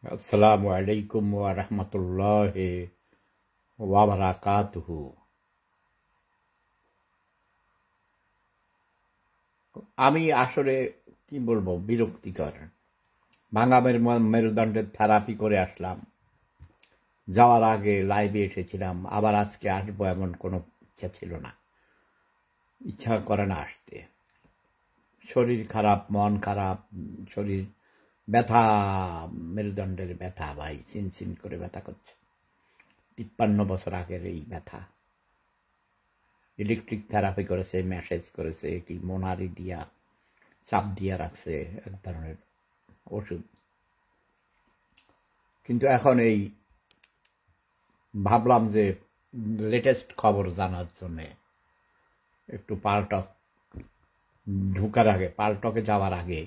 আসসালামু আলাইকুম ওয়া রাহমাতুল্লাহি ওয়া বারাকাতুহু। আমি আসলে কি বলবো, বিরক্তিকর। ভাঙা মেরুদণ্ডের থেরাপি করে আসলাম। যাওয়ার আগে লাইভে এসেছিলাম, আবার আজকে আসবো এমন কোনো ইচ্ছা ছিল না, ইচ্ছা করে না আসতে। শরীর খারাপ, মন খারাপ, শরীর ব্যথা, মেরুদণ্ডের ব্যথা ভাই, চিনচিন করে ব্যথা করছে। 53 বছর আগের এই ব্যথা। ইলেকট্রিক থেরাপি করেছে, ম্যাসেজ করেছে, কি মোনারি দিয়া চাপ দিয়া রাখছে, এক ধরনের ওষুধ। কিন্তু এখন এই ভাবলাম যে লেটেস্ট খবর জানার জন্য একটু পাল্টক ঢুকার আগে, পাল্টকে যাওয়ার আগে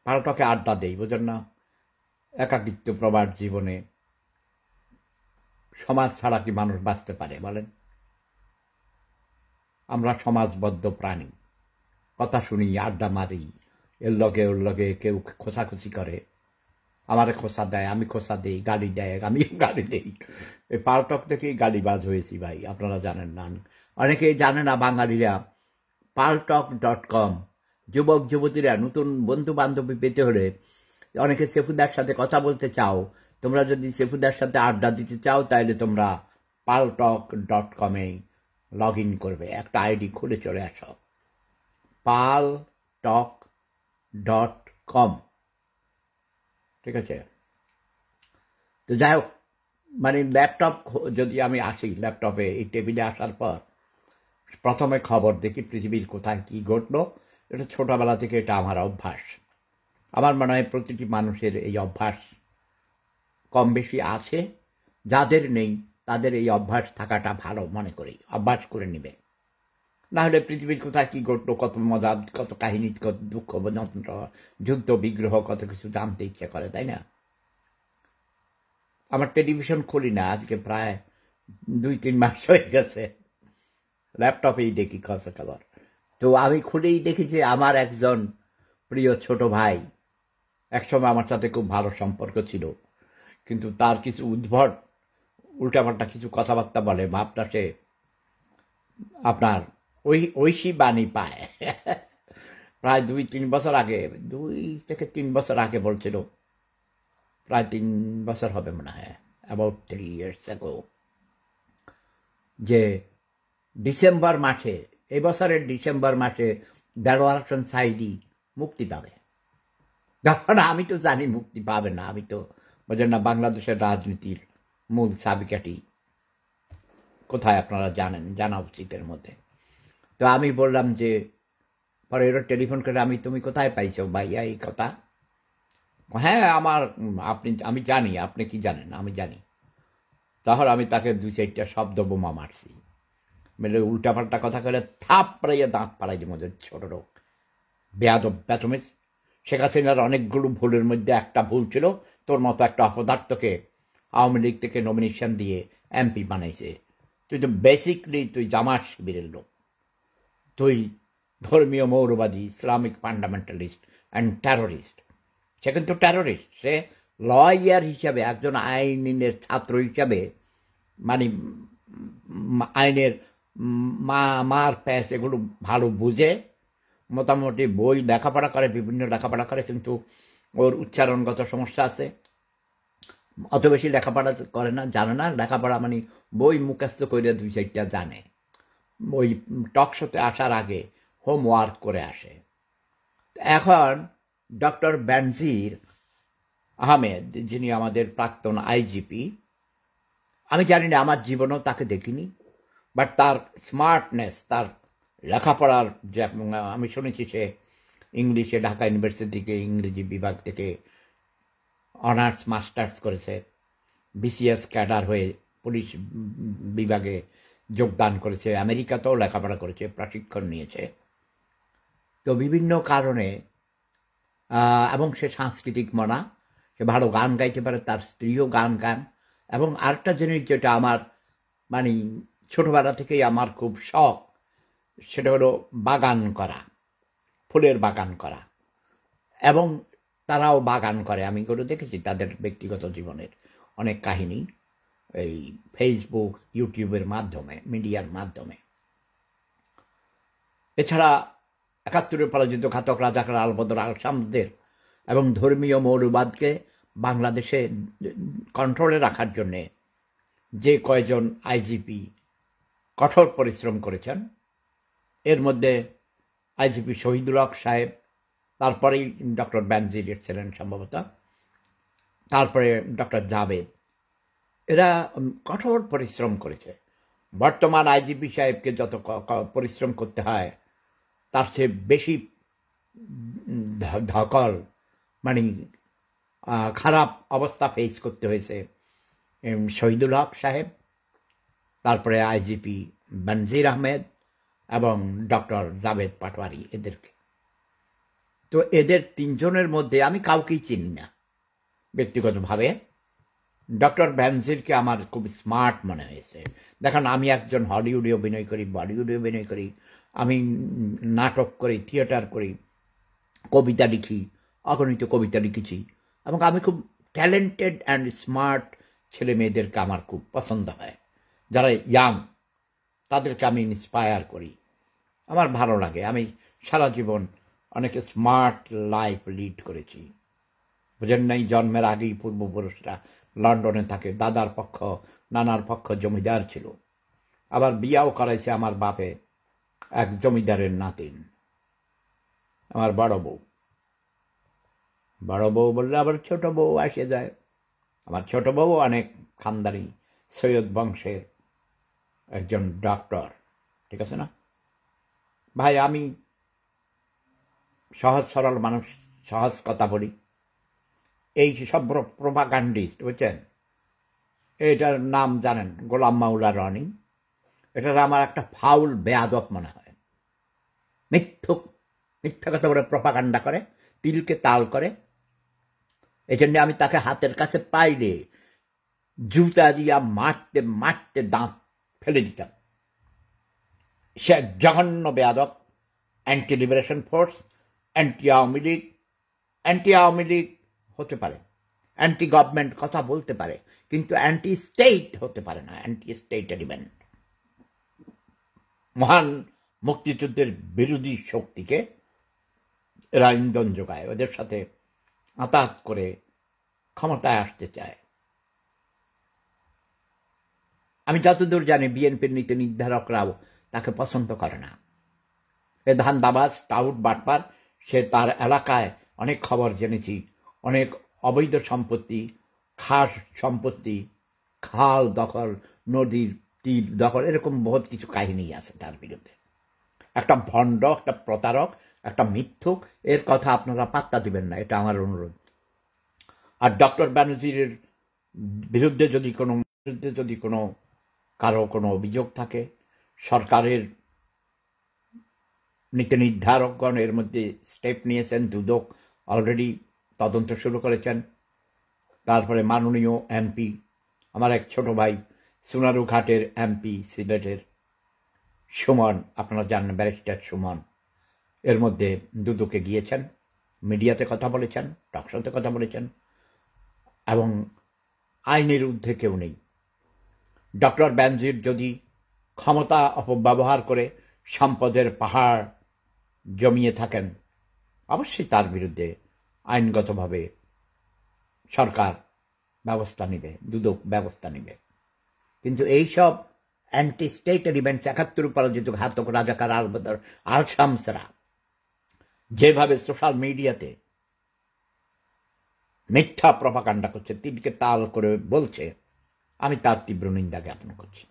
পাল্টকে আড্ডা দেই, বুঝেন না? একাকিত্ব প্রবাদ জীবনে সমাজ ছাড়া কি মানুষ বাঁচতে পারে বলেন? আমরা সমাজবদ্ধ প্রাণী, কথা শুনি, আড্ডা মারি, এর লগে ওর লগে কেউ খোঁচাখুচি করে, আমারে খোঁচা দেয়, আমি খোঁচা দিই, গালি দেয়, আমিও গালি দিই। এই পাল্টক থেকেই গালিবাজ হয়েছি ভাই, আপনারা জানেন না। অনেকেই জানে না বাঙালিরা paltalk.com। যুবক যুবতীরা নতুন বন্ধু বান্ধবী পেতে হলে, অনেকে সেফুদার সাথে কথা বলতে চাও, তোমরা যদি সেফুদার সাথে আড্ডা দিতে চাও তাহলে তোমরা paltalk.com-এ লগ ইন করবে, একটা আইডি খুলে চলে আসো, paltalk.com। ঠিক আছে? তো যাই হোক, মানে ল্যাপটপ যদি আমি আসি, ল্যাপটপে এই টেবিলে আসার পর প্রথমে খবর দেখি পৃথিবীর কোথায় কি ঘটলো। এটা ছোটবেলা থেকে এটা আমার অভ্যাস। আমার মনে হয় প্রতিটি মানুষের এই অভ্যাস কম বেশি আছে। যাদের নেই তাদের এই অভ্যাস থাকাটা ভালো মনে করি, অভ্যাস করে নিবে। না হলে পৃথিবীর কোথায় কি ঘটলো, কত মজা, কত কাহিনী, কত দুঃখ, যুদ্ধ বিগ্রহ, কত কিছু জানতে ইচ্ছে করে, তাই না? আমার টেলিভিশন খুলি না আজকে প্রায় 2-3 মাস হয়ে গেছে, ল্যাপটপেই দেখি খবর। তো আমি খুলেই দেখি যে আমার একজন প্রিয় ছোট ভাই, একসময় আমার সাথে খুব ভালো সম্পর্ক ছিল, কিন্তু তার কিছু উদ্ভট উল্টাপাল্টা কিছু কথাবার্তা বলে, ভাবটা সে আপনার ঐশী বাণী পায়। প্রায় 2-3 বছর আগে, 2 থেকে 3 বছর আগে বলছিল, প্রায় 3 বছর হবে মনে হয়, অ্যাবাউট 3 years ago, যে ডিসেম্বর মাসে, এই বছরের ডিসেম্বর মাসে দেলোয়ার হোসেন সাঈদী মুক্তি পাবে। তখন আমি তো জানি মুক্তি পাবে না, আমি তো বোঝেন না বাংলাদেশের রাজনীতির মূল চাবিকাঠি কোথায় আপনারা জানেন, জানা উচিত এর মধ্যে। তো আমি বললাম যে, পরে এরা টেলিফোন করে, তুমি কোথায় পাইছো ভাইয়া এই কথা? হ্যাঁ আমার, আমি জানি, আপনি কি জানেন? আমি জানি। তখন আমি তাকে 2-4টা শব্দ বোমা মারছি, মেরে উল্টাপাল্টা কথা করে থাপ পাড়াইয়া দাঁত পাড়াই যে মধ্যে ছোট রোগ, বেয়াদব ব্যাটমিস। শেখ হাসিনার অনেকগুলো ভুলের মধ্যে একটা ভুল ছিল, তোর মতো একটা অপদার্থকে আওয়ামী লীগ থেকে নমিনেশন দিয়ে এমপি বানাইছে। তুই তো বেসিকলি তুই জামাত শিবিরের লোক, তুই ধর্মীয় মৌলবাদী, ইসলামিক ফান্ডামেন্টালিস্ট অ্যান্ড টেরোরিস্ট। সে কিন্তু টেরোরিস্ট, সে লয়ার হিসাবে, একজন আইনের ছাত্র হিসাবে, মানে আইনের মার প্যাস এগুলো ভালো বুঝে, মোটামুটি বই লেখাপড়া করে, বিভিন্ন লেখাপড়া করে, কিন্তু ওর উচ্চারণগত সমস্যা আছে। অত বেশি লেখাপড়া করে না, জানে না লেখাপড়া, মানে বই মুখস্থ করে 2-4টা জানে। ওই টক শোতে আসার আগে হোমওয়ার্ক করে আসে। এখন ডক্টর বেনজির আহমেদ, যিনি আমাদের প্রাক্তন আইজিপি, আমি জানি না, আমার জীবনেও তাকে দেখিনি, বাট তার স্মার্টনেস, তার লেখাপড়ার যে, আমি শুনেছি সে ইংলিশে ঢাকা ইউনিভার্সিটি থেকে ইংরেজি বিভাগ থেকে অনার্স মাস্টার্স করেছে, বিসিএস ক্যাডার হয়ে পুলিশ বিভাগে যোগদান করেছে, আমেরিকাতেও লেখাপড়া করেছে, প্রশিক্ষণ নিয়েছে। তো বিভিন্ন কারণে, এবং সে সাংস্কৃতিক মনা, সে ভালো গান গাইতে পারে, তার স্ত্রীও গান গান। এবং আরেকটা জিনিস যেটা আমার মানে ছোটবেলা থেকেই আমার খুব শখ, সেটা হলো বাগান করা, ফুলের বাগান করা। এবং তারাও বাগান করে। আমি এগুলো দেখেছি তাদের ব্যক্তিগত জীবনের অনেক কাহিনী এই ফেসবুক, ইউটিউবের মাধ্যমে, মিডিয়ার মাধ্যমে। এছাড়া ৭১ পরাজিত ঘাতক রাজাকার আলবদর আল শামসদের এবং ধর্মীয় মৌলবাদকে বাংলাদেশে কন্ট্রোলে রাখার জন্যে যে কয়জন আইজিপি কঠোর পরিশ্রম করেছেন, এর মধ্যে আইজিপি শহীদুল হক সাহেব, তারপরেই ডক্টর বেনজির ছিলেন সম্ভবত, তারপরে ডক্টর জাভেদ, এরা কঠোর পরিশ্রম করেছে। বর্তমান আইজিপি সাহেবকে যত পরিশ্রম করতে হয় তার চেয়ে বেশি ধকল মানে খারাপ অবস্থা ফেস করতে হয়েছে শহীদুল হক সাহেব, তারপরে আইজিপি বেনজির আহমেদ এবং ডক্টর জাভেদ পাটোয়ারি, এদেরকে। তো এদের তিনজনের মধ্যে আমি কাউকেই চিনি না ব্যক্তিগতভাবে। ডক্টর বেনজিরকে আমার খুব স্মার্ট মনে হয়েছে। দেখুন, আমি একজন হলিউডে অভিনয় করি, বলিউডে অভিনয় করি, আমি নাটক করি, থিয়েটার করি, কবিতা লিখি, অগণিত কবিতা লিখেছি, এবং আমি খুব ট্যালেন্টেড অ্যান্ড স্মার্ট ছেলে মেয়েদেরকে আমার খুব পছন্দ হয়। যারা ইয়াং তাদেরকে আমি ইন্সপায়ার করি, আমার ভালো লাগে। আমি সারা জীবন অনেক স্মার্ট লাইফ লিড করেছি, বুঝেন নাই? জন্মের আগেই পূর্বপুরুষরা লন্ডনে থাকে, দাদার পক্ষ নানার পক্ষ জমিদার ছিল, আবার বিয়াও করাইছে আমার বাপে এক জমিদারের নাতিন, আমার বড় বউ। বড় বউ বললে আবার ছোট বউ আসে যায়। আমার ছোট বউ অনেক খানদানি সৈয়দ বংশের একজন ডক্টর, ঠিক আছে না ভাই? আমি সহজ সরল মানুষ, সহজ কথা বলি। এই সব প্রোপাগান্ডিস্ট, বুঝছেন, এটার নাম জানেন গোলাম মাওলা রনি, এটার আমার একটা ফাউল বেয়াদব মনে হয়। মিথ্যা কথা বলে প্রোপাগান্ডা করে, তিলকে তাল করে। এই জন্য আমি তাকে হাতের কাছে পাইলে জুতা দিয়া মারতে মারতে দাঁত ফেলে দিতাম। সে এক জঘন্য বেয়াদব। Anti liberation force, anti Awami League হতে পারে, অ্যান্টি গভর্নমেন্ট কথা বলতে পারে, কিন্তু অ্যান্টি স্টেট হতে পারে না, অ্যান্টি স্টেট এলিমেন্ট। মহান মুক্তিযুদ্ধের বিরোধী শক্তিকে এরা ইন্ধন যোগায়, ওদের সাথে আঁতাত করে ক্ষমতায় আসতে চায়। আমি যতদূর জানি বিএনপির নীতি নির্ধারকরাও তাকে পছন্দ করে না। এ ধান্দাবাজ, টাউট, বাটপার। সে তার এলাকায় অনেক খবর জেনেছি, অনেক অবৈধ সম্পত্তি, খাস সম্পত্তি, খাল দখল, নদীর তীর দখল, এরকম বহুত কিছু কাহিনী আছে তার বিরুদ্ধে। একটা ভণ্ড, একটা প্রতারক, একটা মিথ্যুক। এর কথা আপনারা পাত্তা দিবেন না, এটা আমার অনুরোধ। আর ডক্টর ব্যানার্জির বিরুদ্ধে যদি কোনো কারো কোনো অভিযোগ থাকে, সরকারের নীতি নির্ধারকগণ এর মধ্যে স্টেপ নিয়েছেন। দুদক অলরেডি তদন্ত শুরু করেছেন। তারপরে মাননীয় এমপি, আমার এক ছোট ভাই, সোনারুঘাটের এমপি সিলেটের সুমন, আপনারা জানেন ব্যারিস্টার সুমন, এর মধ্যে দুদকে গিয়েছেন, মিডিয়াতে কথা বলেছেন, টকশোতে কথা বলেছেন, এবং আইনের ঊর্ধ্বে কেউ নেই। ডক্টর বেনজির যদি ক্ষমতা অপব্যবহার করে সম্পদের পাহাড় জমিয়ে থাকেন, অবশ্যই তার বিরুদ্ধে আইনগতভাবে সরকার ব্যবস্থা নেবে, দুদক ব্যবস্থা নেবে। কিন্তু এইসব অ্যান্টি স্টেট এলিমেন্টস, ৭১ পরাজিত ঘাতক রাজাকার আলবদর আল শামসরা যেভাবে সোশ্যাল মিডিয়াতে মিথ্যা প্রপাগান্ডা করছে, তিলকে তাল করে বলছে, আমি তার তীব্র নিন্দা জ্ঞাপন করছি।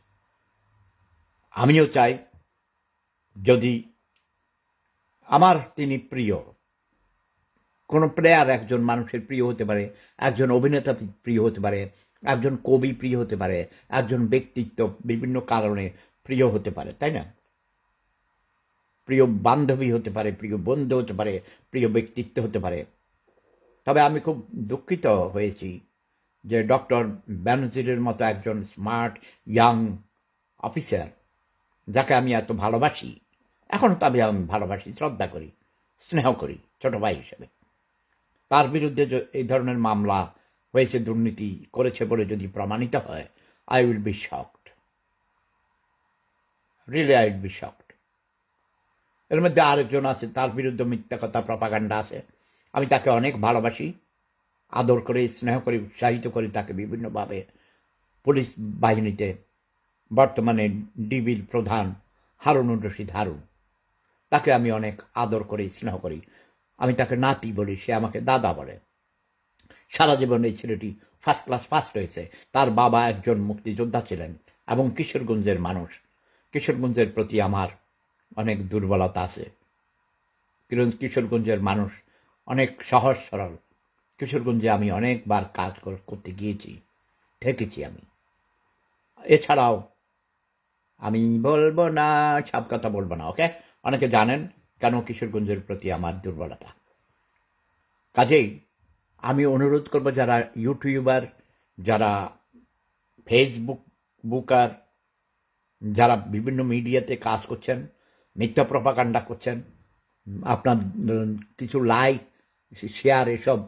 আমিও চাই, যদি আমার তিনি প্রিয়, কোন প্লেয়ার একজন মানুষের প্রিয় হতে পারে, একজন অভিনেতা প্রিয় হতে পারে, একজন কবি প্রিয় হতে পারে, একজন ব্যক্তিত্ব বিভিন্ন কারণে প্রিয় হতে পারে, তাই না? প্রিয় বান্ধবী হতে পারে, প্রিয় বন্ধু হতে পারে, প্রিয় ব্যক্তিত্ব হতে পারে। তবে আমি খুব দুঃখিত হয়েছি যে ডক্টর ব্যানার্জির মতো একজন স্মার্ট ইয়াং অফিসার, যাকে আমি এত ভালোবাসি, এখনো তবে আমি ভালোবাসি, শ্রদ্ধা করি, স্নেহ করি ছোট ভাই হিসেবে, তার বিরুদ্ধে এই ধরনের মামলা হয়েছে, দুর্নীতি করেছে বলে যদি প্রমাণিত হয়, I will be shocked, really I will be shocked. এর মধ্যে আরেকজন আছে, তার বিরুদ্ধে মিথ্যা কথা, প্রপাগান্ডা আছে। আমি তাকে অনেক ভালোবাসি, আদর করে, স্নেহ করে, উৎসাহিত করি তাকে বিভিন্নভাবে। পুলিশ বাহিনীতে বর্তমানে ডিবির প্রধান হারুনুর রশিদ হারুন, তাকে আমি অনেক আদর করে, স্নেহ করি। আমি তাকে নাতি বলি, সে আমাকে দাদা বলে। সারা জীবন এই ছেলেটি ফার্স্ট ক্লাস ফার্স্ট হয়েছে। তার বাবা একজন মুক্তিযোদ্ধা ছিলেন এবং কিশোরগঞ্জের মানুষ। কিশোরগঞ্জের প্রতি আমার অনেক দুর্বলতা আছে। কিশোরগঞ্জের মানুষ অনেক সহজ সরল। কিশোরগঞ্জে আমি অনেকবার কাজ করতে গিয়েছি, থেকেছি আমি। এছাড়াও আমি বলবো না, সব কথা বলবো না, ওকে? অনেকে জানেন কেন কিশোরগঞ্জের প্রতি আমার দুর্বলতা। কাজেই আমি অনুরোধ করব, যারা ইউটিউবার, যারা ফেসবুক বুকার, যারা বিভিন্ন মিডিয়াতে কাজ করছেন, মিথ্যা প্রপাগান্ডা করছেন, আপনার কিছু লাইক শেয়ার এসব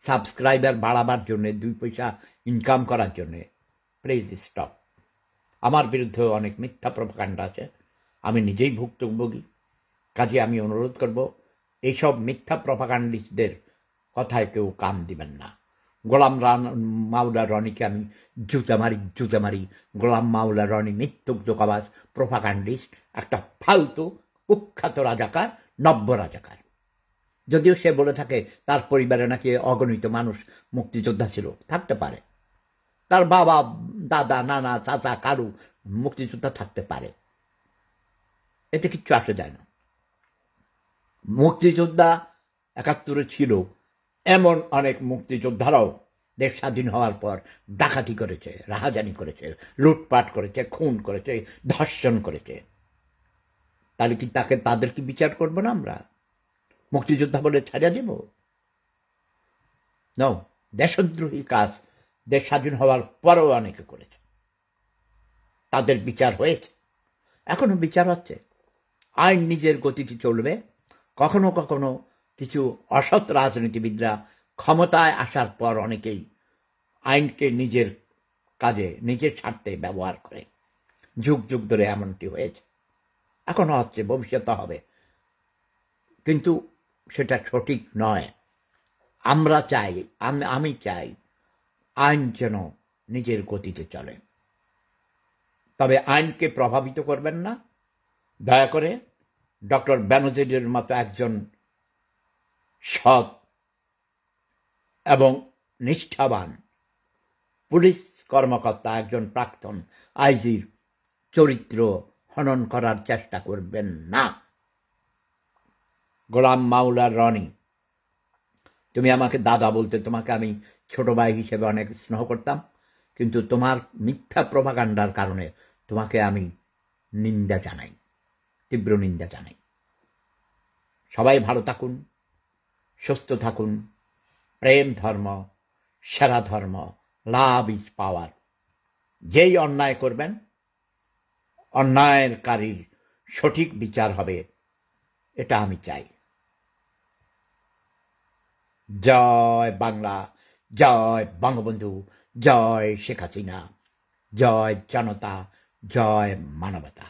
সাবস্ক্রাইবার বাড়াবার জন্য, 2 পয়সা ইনকাম করার জন্য, প্লিজ স্টপ। আমার বিরুদ্ধে অনেক মিথ্যা প্রপাগান্ডা আছে, আমি নিজেই ভুক্তভোগী। কাজে আমি অনুরোধ করব, এইসব মিথ্যা প্রপাগান্ডিস্টদের কথায় কেউ কান দিবেন না। গোলাম মাওলা রনিকে আমি জুতা মারি। গোলাম মাওলা রনি মিথ্যুক জোকাবাজ, প্রপাগান্ডিস্ট, একটা ফালতু কুখ্যাত রাজাকার, নব্য রাজাকার। যদিও সে বলে থাকে তার পরিবারে নাকি অগণিত মানুষ মুক্তিযোদ্ধা ছিল, থাকতে পারে। তার বাবা, দাদা, নানা, চাচা কারু মুক্তিযোদ্ধা থাকতে পারে, এতে কিচ্ছু আসে যায় না। মুক্তিযোদ্ধা 71-এ ছিল, এমন অনেক মুক্তিযোদ্ধারাও দেশ স্বাধীন হওয়ার পর ডাকাতি করেছে, রাহাজানি করেছে, লুটপাট করেছে, খুন করেছে, ধর্ষণ করেছে। তাহলে কি তাদের কি বিচার করবো না আমরা? মুক্তিযোদ্ধা বলে ছাড়া দেব? ন, দেশদ্রোহী কাজ দেশ স্বাধীন হওয়ার পরেও অনেকে করেছে, তাদের বিচার হয়েছে, এখনো বিচার হচ্ছে। আইন নিজের গতিতে চলবে। কখনো কখনো কিছু অসৎ রাজনীতিবিদরা ক্ষমতায় আসার পর অনেকেই আইনকে নিজের কাজে, নিজের স্বার্থে ব্যবহার করে। যুগ যুগ ধরে এমনটি হয়েছে, এখনো হচ্ছে, ভবিষ্যতে হবে, কিন্তু সেটা সঠিক নয়। আমরা চাই, আমি চাই আইন যেন নিজের গতিতে চলে। তবে আইনকে প্রভাবিত করবেন না, দয়া করে। ডক্টর বেনজিরের মতো একজন সৎ এবং নিষ্ঠাবান পুলিশ কর্মকর্তা, একজন প্রাক্তন আইজির চরিত্র হনন করার চেষ্টা করবেন না। গোলাম মাওলা রনি, তুমি আমাকে দাদা বলতে, তোমাকে আমি ছোট ভাই হিসেবে অনেক স্নেহ করতাম, কিন্তু তোমার মিথ্যা প্রপাগান্ডার কারণে তোমাকে আমি নিন্দা জানাই, তীব্র নিন্দা জানাই। সবাই ভালো থাকুন, সুস্থ থাকুন। প্রেম ধর্ম সেরা ধর্ম, লাভ ইজ পাওয়ার। যেই অন্যায় করবেন, অন্যায়কারীর সঠিক বিচার হবে, এটা আমি চাই। জয় বাংলা, জয় বঙ্গবন্ধু, জয় শেখ হাসিনা, জয় জনতা, জয় মানবতা।